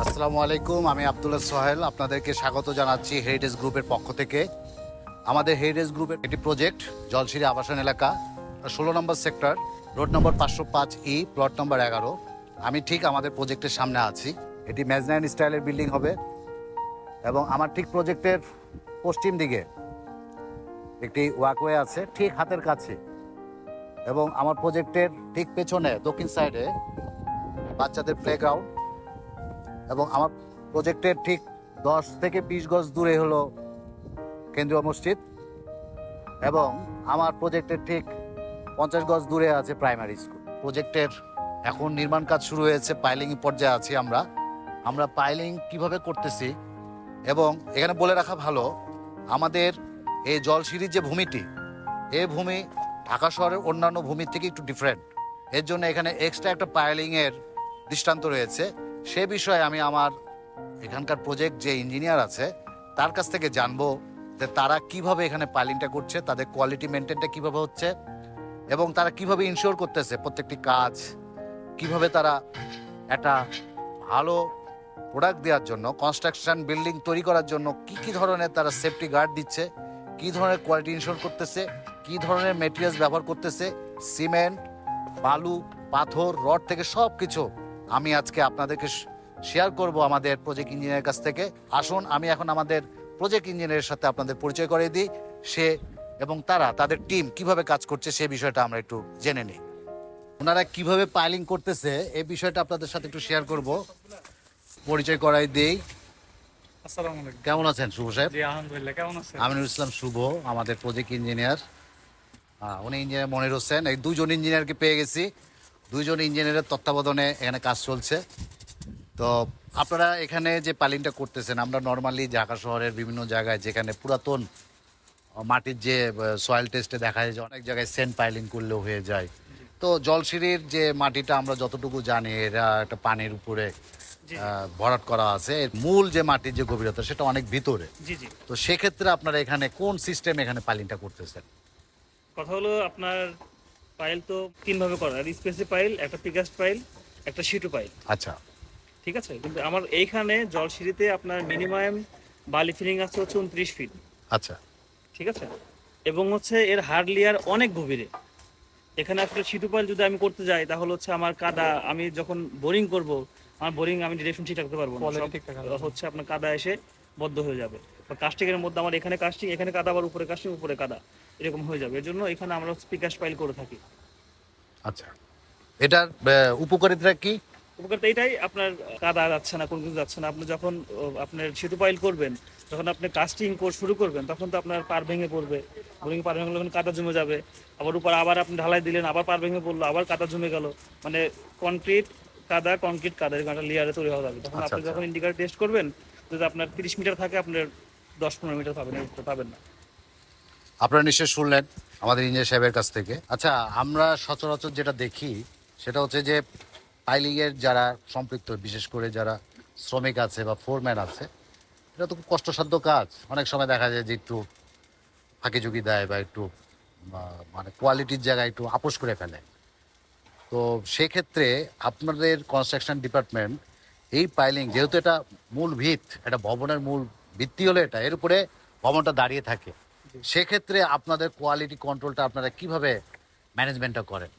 আসসালামু আলাইকুম, আমি আব্দুল্লাহ সোহেল আপনাদেরকে স্বাগত জানাচ্ছি হেরিটেজ গ্রুপের পক্ষ থেকে। আমাদের হেরিটেজ গ্রুপের একটি প্রজেক্ট জলশিরি আবাসন এলাকা 16 নম্বর sector, road number 505E, plot নম্বর 11। আমি ঠিক আমাদের প্রজেক্টের সামনে আছি। এটি মেজনাইন স্টাইলের বিল্ডিং হবে এবং আমার ঠিক প্রজেক্টের পশ্চিম দিকে একটি ওয়াকওয়ে আছে ঠিক হাতের কাছে, এবং আমার প্রজেক্টের ঠিক পেছনে দক্ষিণ সাইডে বাচ্চাদের প্লেগ্রাউন্ড, এবং আমার প্রজেক্টের ঠিক 10 থেকে 20 গজ দূরে হলো কেন্দ্রীয় মসজিদ, এবং আমার প্রজেক্টের ঠিক 50 গজ দূরে আছে প্রাইমারি স্কুল। প্রজেক্টের এখন নির্মাণ কাজ শুরু হয়েছে, পাইলিং পর্যায়ে আছি আমরা পাইলিং কিভাবে করতেছি। এবং এখানে বলে রাখা ভালো, আমাদের এই জলসিঁড়ির যে ভূমিটি, এই ভূমি ঢাকা শহরের অন্যান্য ভূমির থেকে একটু ডিফারেন্ট। এর জন্য এখানে এক্সট্রা একটা পাইলিংয়ের দৃষ্টান্ত রয়েছে। সে বিষয়ে আমি আমার এখানকার প্রজেক্ট যে ইঞ্জিনিয়ার আছে তার কাছ থেকে জানবো যে তারা কিভাবে এখানে পাইলিংটা করছে, তাদের কোয়ালিটি মেনটেনটা কিভাবে হচ্ছে, এবং তারা কিভাবে ইনশিওর করতেছে প্রত্যেকটি কাজ, কিভাবে তারা একটা ভালো প্রোডাক্ট দেওয়ার জন্য, কনস্ট্রাকশন বিল্ডিং তৈরি করার জন্য কি কি ধরনের তারা সেফটি গার্ড দিচ্ছে, কি ধরনের কোয়ালিটি ইনশিওর করতেছে, কি ধরনের মেটেরিয়ালস ব্যবহার করতেছে, সিমেন্ট, বালু, পাথর, রড থেকে সব কিছু আমি আজকে আপনাদেরকে শেয়ার করব আমাদের প্রজেক্ট ইঞ্জিনিয়ারের কাছ থেকে। আসুন আমি এখন আমাদের প্রজেক্ট ইঞ্জিনিয়ারের সাথে আপনাদের পরিচয় করে দিই, সে এবং তারা তাদের টিম কিভাবে কাজ করছে সে বিষয়টা আমরা একটু জেনে নিই। ওনারা কিভাবে পাইলিং করতেছে এই বিষয়টা আপনাদের সাথে একটু শেয়ার করব, পরিচয় করাই দেই। আসসালামু আলাইকুম। কেমন আছেন শুভ সাহেব? জি আলহামদুলিল্লাহ, কেমন আছেন? আমিনুল ইসলাম শুভ, আমাদের প্রজেক্ট ইঞ্জিনিয়ার। উনি ইঞ্জিনিয়ার মনির হোসেন। এই দুজন ইঞ্জিনিয়ারকে পেয়ে গেছি, দুইজন ইঞ্জিনিয়ারের তত্ত্বাবধানে এখানে কাজ চলছে। তো আপনারা এখানে যে পাইলিংটা করতেছেন, আমরা নর্মালি ঢাকা শহরের বিভিন্ন জায়গায় যেখানে পুরাতন মাটির যে সয়েল টেস্টে দেখা যায় যে অনেক জায়গায় সেন্ট পাইলিং করলেও হয়ে যায়। তো জলসিঁড়ির যে মাটিটা আমরা যতটুকু জানি, এটা একটা পানির উপরে ভরাট করা আছে, এর মূল যে মাটির যে গভীরতা সেটা অনেক ভিতরে। জি জি। তো সেক্ষেত্রে আপনারা এখানে কোন সিস্টেম এখানে পাইলিংটা করতেছেন? কথা হলো আপনার পাইল তো তিন ভাবে করা, স্পেসি পাইল, একটা পিকাস্ট পাইল, একটা শিটু পাইল। আচ্ছা ঠিক আছে, কিন্তু আমার এইখানে জলসিঁড়িতে আপনার মিনিমাম বালি ফিলিং আছে হচ্ছে 29 ফিট। আচ্ছা ঠিক আছে, এবং হচ্ছে এর হার্ড লেয়ার অনেক গভীরে। এখানে আসলে শিটু পাইল যদি আমি করতে যাই তাহলে হচ্ছে আমার কাদা, আমি যখন বোরিং করব আমার বোরিং আমি ডিরেকশন ঠিক রাখতে পারবো না, সব হচ্ছে আপনার কাদা এসে বদ্ধ হয়ে যাবে। বা কাস্টিংয়ের মধ্যে আমার এখানে কাস্টিং, এখানে কাদা, আবার উপরে কাস্টিং, উপরে কাদা, এরকম হয়ে যাবে। এর জন্য এখানে আমরা পিকাস্ট পাইল করে থাকি। আচ্ছা, এটার উপকারিতা কি? উপকারটা এটাই, আপনার কাদা যাচ্ছে না, কোনো কিছু যাচ্ছে না। আপনি যখন আপনার সেতু পাইল করবেন, যখন আপনি কাস্টিং কোর্স শুরু করবেন তখন তো আপনার পার ভেঙে পড়বে, বোরিং পার ভেঙে গেলে কাদা জমে যাবে। আবার উপর আবার আপনি ঢালাই দিলেন, আবার পার ভেঙে পড়লো, আবার কাদা জমে গেল। মানে কনক্রিট কাদা, কনক্রিট কাদা, এরকম একটা লেয়ারে তৈরি হওয়া যাবে। তখন আপনি যখন ইন্ডিকেটর টেস্ট করবেন, যদি আপনার 30 মিটার থাকে আপনার 10-15 মিটার পাবেন, পাবেন না। আপনারা নিশ্চয়ই শুনলেন আমাদের ইঞ্জিনিয়ার সাহেবের কাছ থেকে। আচ্ছা, আমরা সচরাচর যেটা দেখি সেটা হচ্ছে যে পাইলিংয়ের যারা সম্পৃক্ত, বিশেষ করে যারা শ্রমিক আছে বা ফোরম্যান আছে, এটা তো খুব কষ্টসাধ্য কাজ। অনেক সময় দেখা যায় যে একটু ফাঁকিঝুঁকি দেয় বা একটু মানে কোয়ালিটির জায়গায় একটু আপোষ করে ফেলে। তো সেক্ষেত্রে আপনাদের কনস্ট্রাকশন ডিপার্টমেন্ট এই পাইলিং, যেহেতু এটা মূল ভিত, এটা ভবনের মূল ভিত্তি হলে এটা, এর উপরে ভবনটা দাঁড়িয়ে থাকে, সেক্ষেত্রে আপনাদের কোয়ালিটি কন্ট্রোলটা আপনারা কিভাবে ম্যানেজমেন্টটা করেন?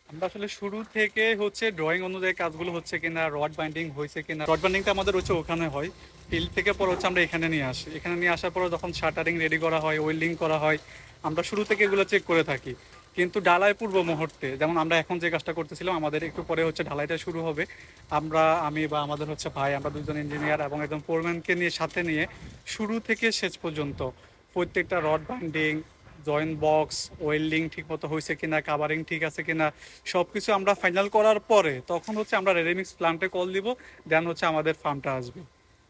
আমরা আসলে শুরু থেকে হচ্ছে ড্রয়িং অনুযায়ী কাজগুলো হচ্ছে কিনা, রড বাইন্ডিং হয়েছে কিনা। রড বাইন্ডিংটা আমাদের হচ্ছে ওখানে হয়, ফিল্ড থেকে পর হচ্ছে আমরা এখানে নিয়ে আসি। এখানে নিয়ে আসার পর যখন শাটারিং রেডি করা হয়, ওয়েল্ডিং করা হয়, আমরা শুরু থেকে এগুলো চেক করে থাকি। কিন্তু ঢালাই পূর্ব মুহূর্তে, যেমন আমরা এখন যে কাজটা করতেছিলাম, আমাদের একটু পরে হচ্ছে ঢালাইটা শুরু হবে। আমি বা আমাদের হচ্ছে ভাই, আমরা দুজন ইঞ্জিনিয়ার এবং একজন ফোরম্যানকে নিয়ে সাথে নিয়ে শুরু থেকে শেষ পর্যন্ত প্রত্যেকটা rod binding, joint box, welding ঠিক মতো হয়েছে কিনা, কাভারিং ঠিক আছে কিনা, সব কিছু আমরা ফাইনাল করার পরে তখন হচ্ছে আমরা রেডিমিক্স প্ল্যান্টে কল দিব। দেন হচ্ছে আমাদের ফার্মটা আসবে।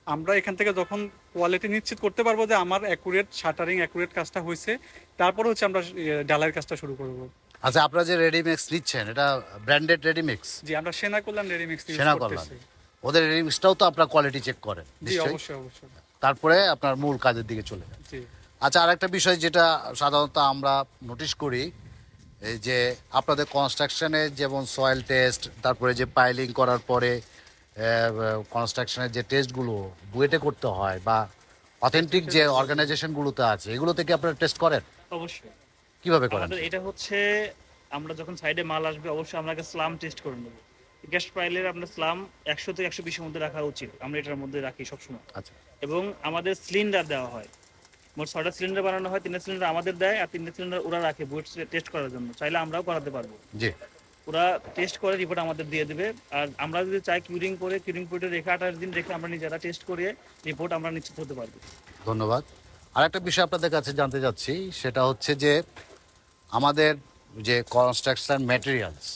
আমরা এখান থেকে যখন কোয়ালিটি নিশ্চিত করতে পারবো যে আমার অ্যাকুরেট শাটারিং, অ্যাকুরেট কাজটা হয়েছে, তারপরে হচ্ছে আমরা ডালাইয়ের কাজটা শুরু করব। আচ্ছা, আপনারা যে রেডিমিক্স নিচ্ছেন, এটা ব্র্যান্ডেড রেডিমিক্স? জি, আমরা সেনা কল্যাণ রেডিমিক্স ইউজ সেনা কল্যাণ, করতেছি। ওদের রেডিমিক্সটাও তো আপনারা কোয়ালিটি চেক করেন জি নিশ্চয়ই? অবশ্যই অবশ্যই। তারপরে আপনার মূল কাজের দিকে চলে যান। জি। আচ্ছা, আরেকটা বিষয় যেটা সাধারণত আমরা নোটিশ করি, এই যে আপনাদের কনস্ট্রাকশনে যেমন সয়েল টেস্ট, তারপরে যে পাইলিং করার পরে কনস্ট্রাকশনের যে টেস্টগুলো বুয়েটে করতে হয় বা অথেন্টিক যে অর্গানাইজেশনগুলোতে আছে এগুলো থেকে আপনারা টেস্ট করেন? অবশ্যই কিভাবে করেন? আমাদের এটা হচ্ছে, আমরা যখন সাইডে মাল আসবে অবশ্যই আমরা আগে স্লাম টেস্ট করে নেব। গ্যাস পাইলের আপনার স্লাম 100 থেকে 120 এর মধ্যে রাখা উচিত, আমরা এটার মধ্যে রাখি সবসময়। আচ্ছা, এবং আমাদের সিলিন্ডার দেওয়া হয়, মোট 6টা সিলিন্ডার বানানো হয়, 3টা সিলিন্ডার আমাদের দেয় আর 3টা সিলিন্ডার ওরা রাখে বুয়েট টেস্ট করার জন্য, চাইলে আমরাও করাতে পারবো। জি, ওরা টেস্ট করে রিপোর্ট আমাদের দিয়ে দেবে। আর আমরা যদি চাই কিউরিং করে, কিউরিং পোর্টে রেখে 28 দিন রেখে আমরা নিজেরা টেস্ট করে রিপোর্ট আমরা নিশ্চিত হতে পারবো। ধন্যবাদ। আর একটা বিষয় আপনাদের কাছে জানতে চাচ্ছি, সেটা হচ্ছে যে আমাদের যে কনস্ট্রাকশন ম্যাটেরিয়ালস,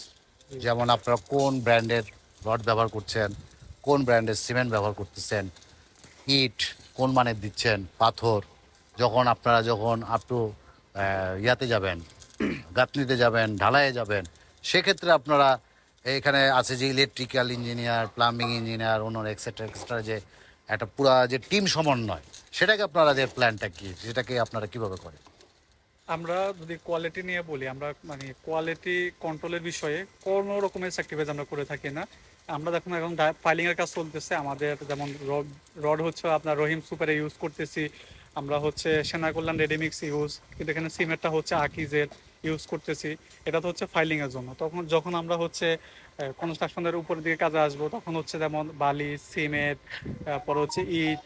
যেমন আপনারা কোন ব্র্যান্ডের রড ব্যবহার করছেন, কোন ব্র্যান্ডের সিমেন্ট ব্যবহার করতেছেন, ইট কোন মানের দিচ্ছেন, পাথর যখন আপ টু ইয়াতে যাবেন, গাঁথনিতে যাবেন, ঢালাইয়ে যাবেন, সেক্ষেত্রে আপনারা এখানে আছে যে ইলেকট্রিক্যাল ইঞ্জিনিয়ার, প্লাম্বিং ইঞ্জিনিয়ার, অন্য এক্সেট্রা এক্সেট্রা, যে একটা পুরা যে টিম সমন্বয়, সেটাকে আপনারা যে প্ল্যানটা কি, সেটাকে আপনারা কিভাবে করেন? আমরা যদি কোয়ালিটি নিয়ে বলি, আমরা মানে কোয়ালিটি কন্ট্রোলের বিষয়ে কোনো রকমের স্যাক্রিফাইস আমরা করে থাকি না। আমরা দেখুন এখন ফাইলিং এর কাজ চলতেছে আমাদের, যেমন রড হচ্ছে আপনার রহিম সুপারে ইউজ করতেছি, আমরা হচ্ছে সেনা কল্যাণ রেডিমিক্স ইউজ, কিন্তু এখানে সিমেন্টটা হচ্ছে আকিজের ইউজ করতেছি। এটা তো হচ্ছে ফাইলিং এর জন্য। তখন যখন আমরা হচ্ছে কনস্ট্রাকশনের উপরের দিকে কাজে আসবো, তখন হচ্ছে যেমন বালি, সিমেন্ট, তারপর হচ্ছে ইট,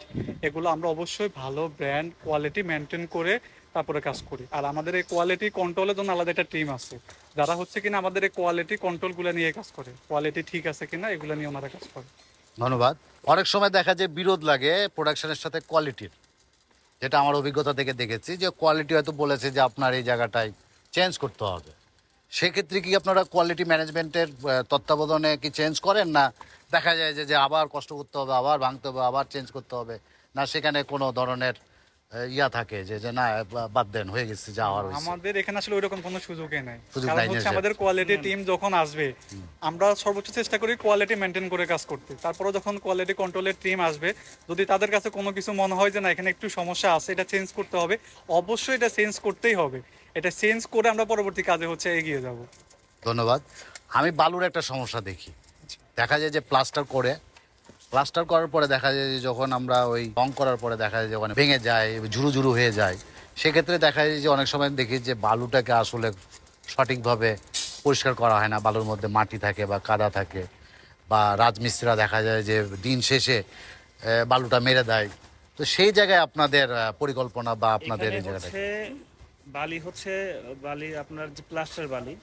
এগুলো আমরা অবশ্যই ভালো ব্র্যান্ড কোয়ালিটি মেনটেন করে তারপরে কাজ করি। আর আমাদের এই কোয়ালিটি কন্ট্রোলের জন্য আলাদা একটা টিম আছে, যারা হচ্ছে কিনা আমাদের এই কোয়ালিটি কন্ট্রোলগুলো নিয়ে কাজ করে, কোয়ালিটি ঠিক আছে কিনা এগুলো নিয়ে ওনারা কাজ করে। ধন্যবাদ। অনেক সময় দেখা যায় বিরোধ লাগে প্রোডাকশনের সাথে কোয়ালিটির, যেটা আমার অভিজ্ঞতা থেকে দেখেছি যে কোয়ালিটি হয়তো বলেছে যে আপনার এই জায়গাটায় চেঞ্জ করতে হবে, সেক্ষেত্রে কি আপনারা কোয়ালিটি ম্যানেজমেন্টের তত্ত্বাবধানে কি চেঞ্জ করেন, না দেখা যায় যে আবার কষ্ট করতে হবে, আবার ভাঙতে হবে, আবার চেঞ্জ করতে হবে, না সেখানে কোনো ধরনের ইয়া থাকে যে যে না বাদ দেন, হয়ে গেছে যা হওয়ার হয়েছে? আমাদের এখানে আসলে ওইরকম কোনো সুযোগই নাই, সুযোগ কারণ নাই হচ্ছে যে- আমাদের কোয়ালিটি টিম যখন আসবে আমরা সর্বোচ্চ চেষ্টা করি কোয়ালিটি মেনটেন করে কাজ করতে। তারপরে যখন কোয়ালিটি কন্ট্রোলের টিম আসবে, যদি তাদের কাছে কোনো কিছু মনে হয় যে না এখানে একটু সমস্যা আছে, এটা চেঞ্জ করতে হবে, অবশ্যই এটা চেঞ্জ করতেই হবে। এটা চেঞ্জ করে আমরা পরবর্তী কাজে হচ্ছে এগিয়ে যাব। ধন্যবাদ। আমি বালুর একটা সমস্যা দেখি, দেখা যায় যে প্লাস্টার করার পরে দেখা যায় যে যখন আমরা ওই রং করার পরে দেখা যায় যে ওখানে ভেঙে যায়, ঝুরু ঝুরু হয়ে যায়, সেক্ষেত্রে দেখা যায় যে অনেক সময় দেখি যে বালুটাকে আসলে সঠিকভাবে পরিষ্কার করা হয় না, বালুর মধ্যে মাটি থাকে বা কাদা থাকে, বা রাজমিস্ত্রিরা দেখা যায় যে দিন শেষে বালুটা মেরে দেয়। তো সেই জায়গায় আপনাদের পরিকল্পনা বা আপনাদের এখানে এই জায়গাটা হচ্ছে বালি আপনার যে প্লাস্টার বালি,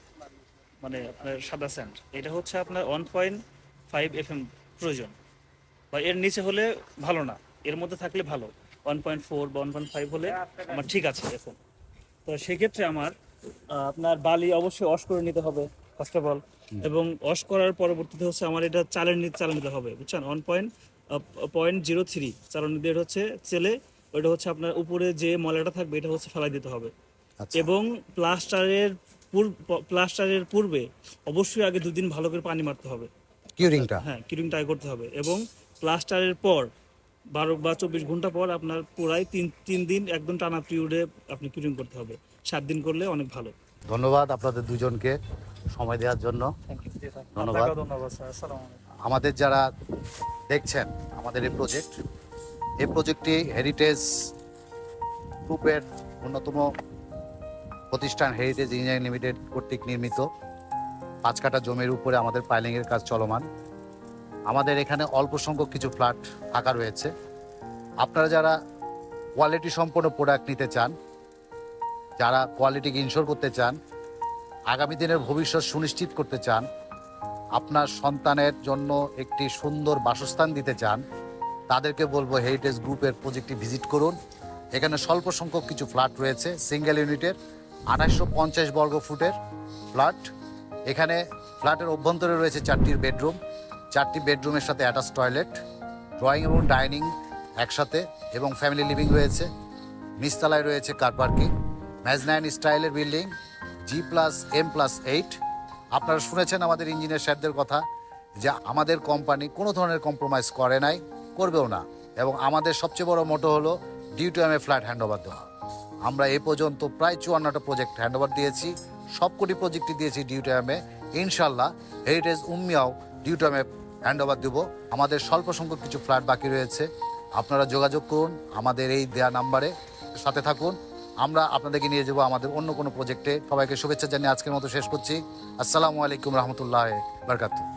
মানে আপনার সাদা স্যান্ড, এটা হচ্ছে আপনার 1.5 FM প্রয়োজন, বা এর নিচে হলে ভালো না, এর মধ্যে থাকলে ভালো। 1.4 বা 1.5 হলে আমার ঠিক আছে এখন। তো সেক্ষেত্রে আমার আপনার বালি অবশ্যই ওয়াশ করে নিতে হবে ফার্স্ট অফ অল, এবং ওয়াশ করার পরবর্তীতে হচ্ছে আমার এটা চালের নিচে চালান নিতে হবে, বুঝছেন? 1.03 চালান নিতে, এটা হচ্ছে চেলে, ওইটা হচ্ছে আপনার উপরে যে ময়লাটা থাকবে এটা হচ্ছে ফেলাই দিতে হবে। আচ্ছা। এবং প্লাস্টারের পূর্বে অবশ্যই আগে 2 দিন ভালো করে পানি মারতে হবে। কিউরিংটা? হ্যাঁ, কিউরিং ট্রাই করতে হবে। এবং প্লাস্টারের পর 12 বা 24 ঘন্টা পর আপনার পুরাই তিন দিন একদম টানা পিরিয়ডে আপনি কিউরিং করতে হবে। 7 দিন করলে অনেক ভালো। ধন্যবাদ আপনাদের দুজনকে সময় দেওয়ার জন্য। ধন্যবাদ। আপনাকেও ধন্যবাদ স্যার। আসসালামু আলাইকুম। আমাদের যারা দেখছেন আমাদের এই প্রজেক্টটি হেরিটেজ গ্রুপের অন্যতম প্রতিষ্ঠান হেরিটেজ ইঞ্জিনিয়ারিং লিমিটেড কর্তৃক নির্মিত 5 কাঠা জমির উপরে আমাদের পাইলিংয়ের কাজ চলমান। আমাদের এখানে অল্প সংখ্যক কিছু ফ্ল্যাট ফাঁকা রয়েছে। আপনারা যারা কোয়ালিটি সম্পন্ন প্রোডাক্ট নিতে চান, যারা কোয়ালিটিকে ইনশোর করতে চান, আগামী দিনের ভবিষ্যৎ সুনিশ্চিত করতে চান, আপনার সন্তানের জন্য একটি সুন্দর বাসস্থান দিতে চান, তাদেরকে বলবো হেরিটেজ গ্রুপের প্রজেক্টটি ভিজিট করুন। এখানে স্বল্প সংখ্যক কিছু ফ্ল্যাট রয়েছে, সিঙ্গেল ইউনিটের 2850 বর্গ ফুটের ফ্ল্যাট। এখানে ফ্ল্যাটের অভ্যন্তরে রয়েছে 4টি বেডরুম, 4টি বেডরুমের সাথে অ্যাটাচ টয়লেট, ড্রয়িং এবং ডাইনিং একসাথে, এবং ফ্যামিলি লিভিং রয়েছে। নিচতলায় রয়েছে কার পার্কিং, ম্যাজনাইন স্টাইলের বিল্ডিং, G+M+8। আপনারা শুনেছেন আমাদের ইঞ্জিনিয়ার সাহেবদের কথা, যে আমাদের কোম্পানি কোনো ধরনের কম্প্রোমাইজ করে নাই, করবেও না, এবং আমাদের সবচেয়ে বড় মোটো হলো due to MA flat handover দেওয়া। আমরা এই পর্যন্ত প্রায় 54টা প্রজেক্ট হ্যান্ডওভার দিয়েছি, সবকটি প্রজেক্টই দিয়েছি ডিউ টু এমএ। ইনশাল্লাহ হেরিটেজ উম্মিয়াও due to MA hand over দেবো। আমাদের স্বল্প সংখ্যক কিছু ফ্ল্যাট বাকি রয়েছে, আপনারা যোগাযোগ করুন আমাদের এই দেয়া নাম্বারে, সাথে থাকুন। আমরা আপনাদেরকে নিয়ে যাবো আমাদের অন্য কোনো প্রজেক্টে। সবাইকে শুভেচ্ছা জানিয়ে আজকের মতো শেষ করছি। আসসালামু আলাইকুম রহমতুল্লাহ বারকাতুহু।